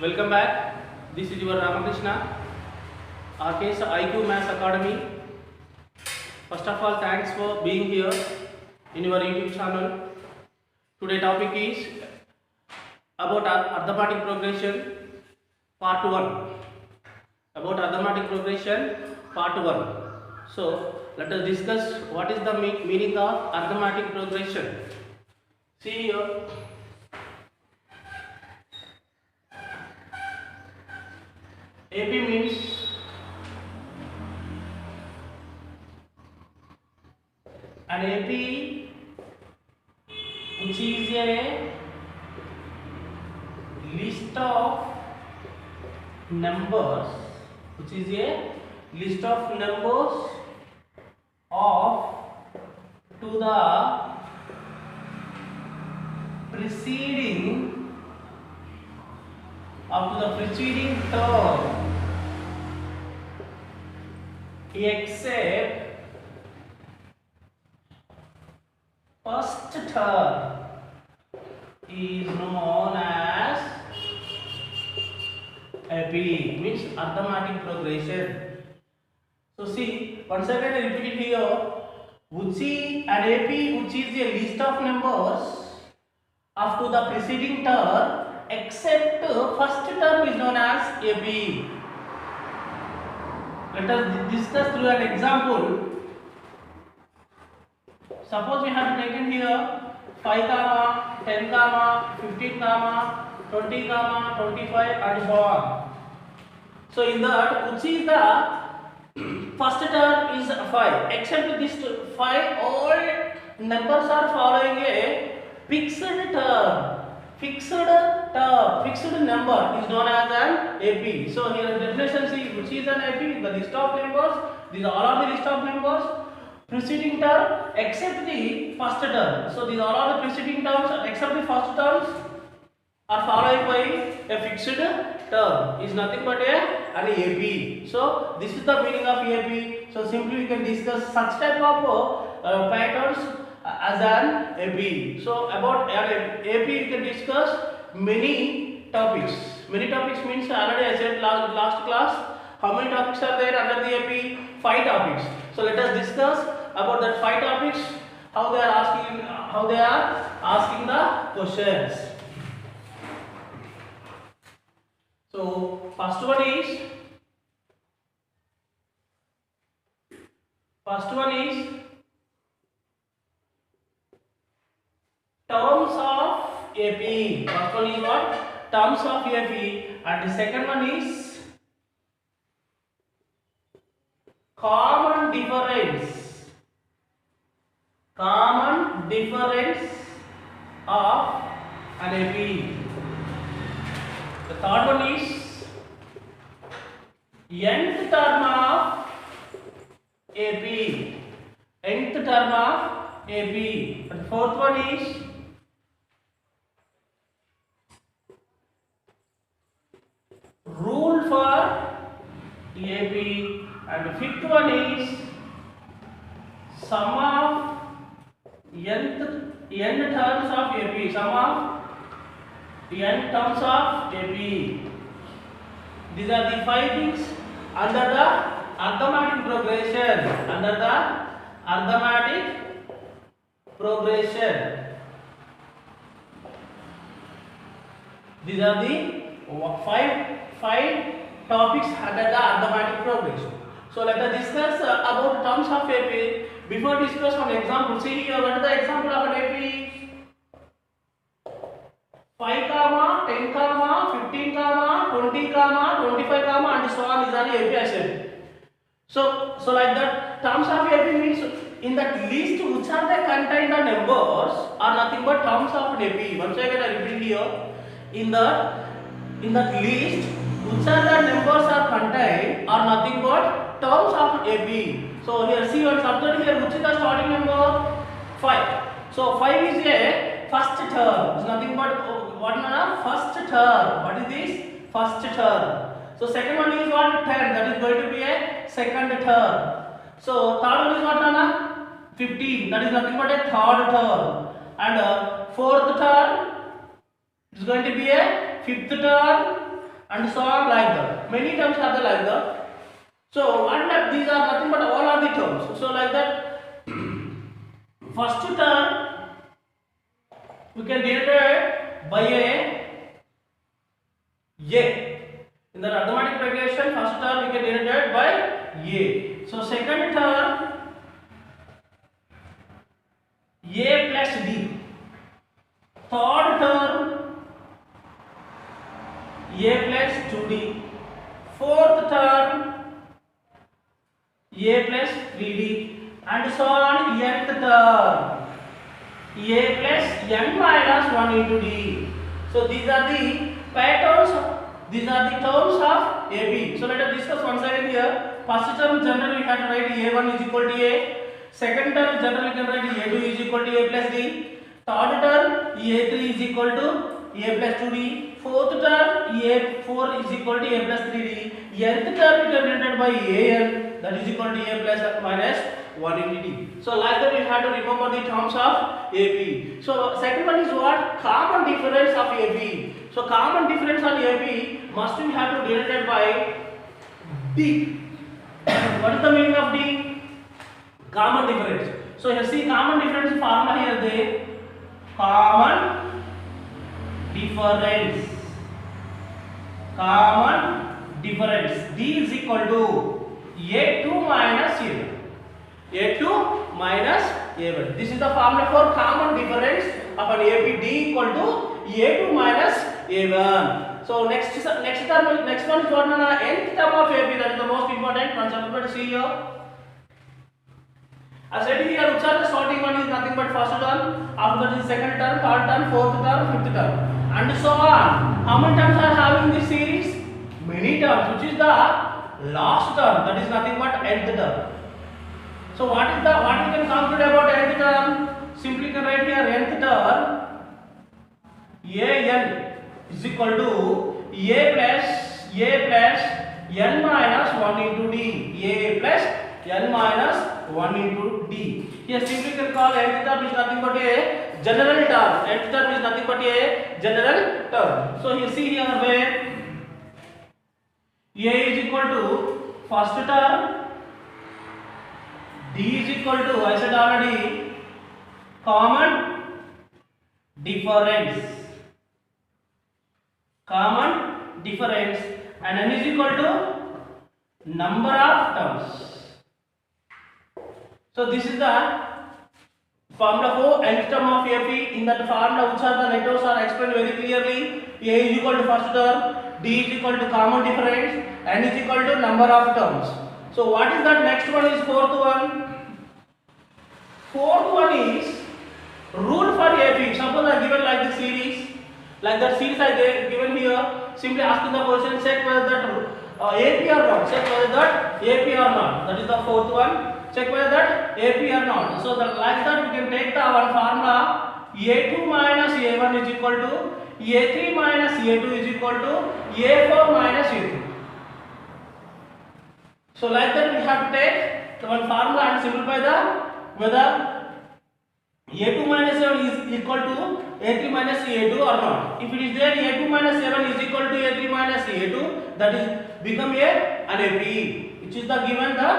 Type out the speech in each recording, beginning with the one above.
Welcome back. This is your Ramakrishna, RKS IQ Maths Academy. First of all, thanks for being here in your YouTube channel. Today topic is about arithmetic progression part 1. About arithmetic progression part 1. So let us discuss what is the meaning of arithmetic progression. See here. AP means an AP which is a list of numbers, of to the preceding term except first term is known as AP, means arithmetic progression. So see, once again I repeat here, which is an AP which is a list of numbers up to the preceding term except first term is known as AP. Let us discuss through an example. Suppose we have taken here 5, 10, 15, 20, 25 and so on. So in that, which is the first term is 5. Except this 5, all numbers are following a fixed term. Fixed number is known as an AP. So here the definition see which is an AP, the list of numbers. These all are the list of numbers preceding term except the first term. So these all are the preceding terms except the first terms are followed by a fixed term. Is nothing but an AP. So this is the meaning of AP. So simply we can discuss such type of patterns as an AP. So about an AP you can discuss many topics. Many topics means already I said last class. How many topics are there under the AP? 5 topics. So let us discuss about that 5 topics. How they are asking the questions. So first one is terms of AP. First one is what? Terms of AP, and the second one is common difference of an AP. The third one is nth term of AP. And the fourth one is rule for AP, and the fifth one is sum of n terms of AP. Sum of n terms of AP. These are the 5 things under the arithmetic progression. These are the 5 topics under the arithmetic progression. So let us discuss about terms of AP. Before discuss one example, see here what is the example of an AP? 5, 10, 15, 20, 25, and so on is an AP I said. So like that, terms of AP means in that list which are the contained the numbers are nothing but terms of AP. Once again I repeat here, in that list which are the numbers are contained are nothing but terms of AP. So here see one subject here, which is the starting number? 5. So 5 is a first term. It's nothing but what first term. What is this? First term. So second one is what? 10. That is going to be a second term. So third one is what? 15. That is nothing but a third term. And fourth term is going to be a fifth term. and so on like that. Many terms are there like that. So what like these are nothing but all are the terms. So like that, first term we can denote by a. In the arithmetic progression, first term we can denote by a. So second term a plus d. Third term a plus 2d. Fourth term a plus 3d, and so on. Nth term a plus n minus 1 into d. So these are the patterns. These are the terms of AB. So let us discuss once again here. First term generally we have to write A1 is equal to A. Second term generally we can write A2 is equal to A plus D. Third term A3 is equal to A plus 2D. Fourth term A4 is equal to A plus 3D. Nth term we can denote by AN, that is equal to A plus minus 1 into D. So like that we have to remember the terms of AB. So second one is what? Common difference of AB. So common difference on AB must we have to denote by D. What is the meaning of D? Common difference. So you see common difference formula here they common difference. Common difference. D is equal to A2 minus A1. A2 minus A1. This is the formula for common difference of an AB. D equal to A2 minus A1. So next one is what? Nth term of AB. That is the most important concept. But see here. I said here, which are the sorting one is nothing but first term. After that is second term, third term, fourth term, fifth term, and so on. How many terms are having this series? Many terms. Which is the last term? That is nothing but nth term. So what we can conclude about nth term? Simply can write here nth term an is equal to a plus n minus 1 into d. A plus n minus 1 into d. Here simply can call nth term is nothing but a general term. Nth term is nothing but a general term. So you see here where a is equal to first term, d is equal to, I said already, common difference. Common difference, and n is equal to number of terms. So this is the formula for nth term of AB. In that formula, which are the letters are explained very clearly. A is equal to first term, D is equal to common difference, n is equal to number of terms. So what is that? Next one is fourth one. Fourth one is rule for AB. Suppose I given like the series, like that series I given here. Simply asking the question, check whether that AP or not. Check whether that AP or not. That is the fourth one. Check whether that AP or not. So that like that we can take the one formula A2 minus A1 is equal to A3 minus A2 is equal to A4 minus A2. So like that we have to take the one formula and simplify the whether A2 minus A1 is equal to A3 minus A2 or not. If it is there A2 minus A1 is equal to A3 minus A2, that is become an AP. Which is the given the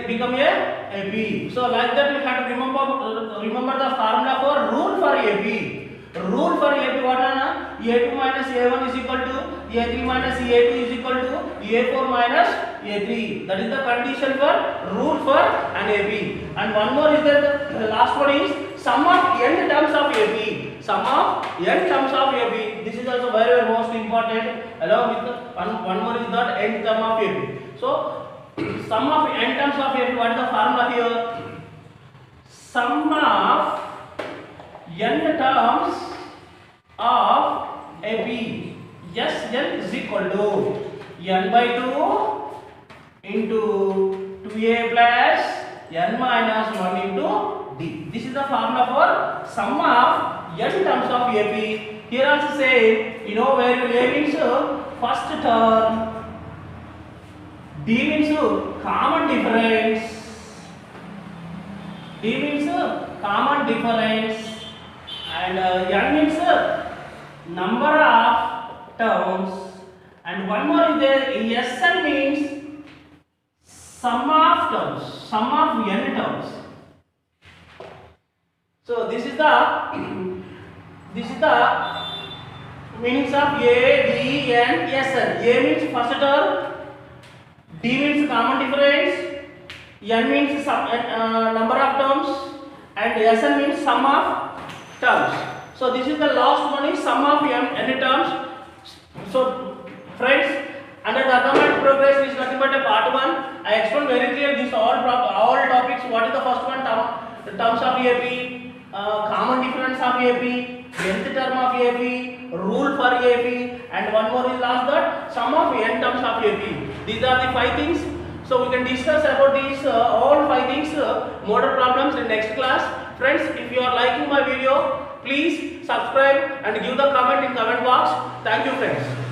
become a AP. So like that we have to remember the formula for rule for AP. Rule for AP what are A2 minus A1 is equal to A3 minus A2 is equal to A4 minus A3. That is the condition for rule for an AP. And one more is that the last one is sum of n terms of AP. Sum of n terms of AP. This is also very most important. Along with one more is that n term of AP. So sum of n terms of AP. What is the formula here? Sum of n terms of AP. Yes, n is equal to n by 2 into 2a plus n minus 1 into d. This is the formula for sum of n terms of AP. Here also say, you know where A means first term, D means common difference, D means common difference, and n means number of terms, and one more is there. SN means sum of terms, sum of n terms. So this is the meanings of A, B, and SN. A means first term, D means common difference, N means number of terms, and SN means sum of terms. So this is the last one is sum of n terms. So friends, under the Arithmetic progress is nothing but a part 1. I explained very clear this all topics. What is the first one? The terms of AP, common difference of AP, nth term of AP, rule for AP, and one more is last that sum of n terms of AP. These are the 5 things. So we can discuss about these all 5 things model problems in next class. Friends, if you are liking my video, please subscribe and give the comment in comment box. Thank you friends.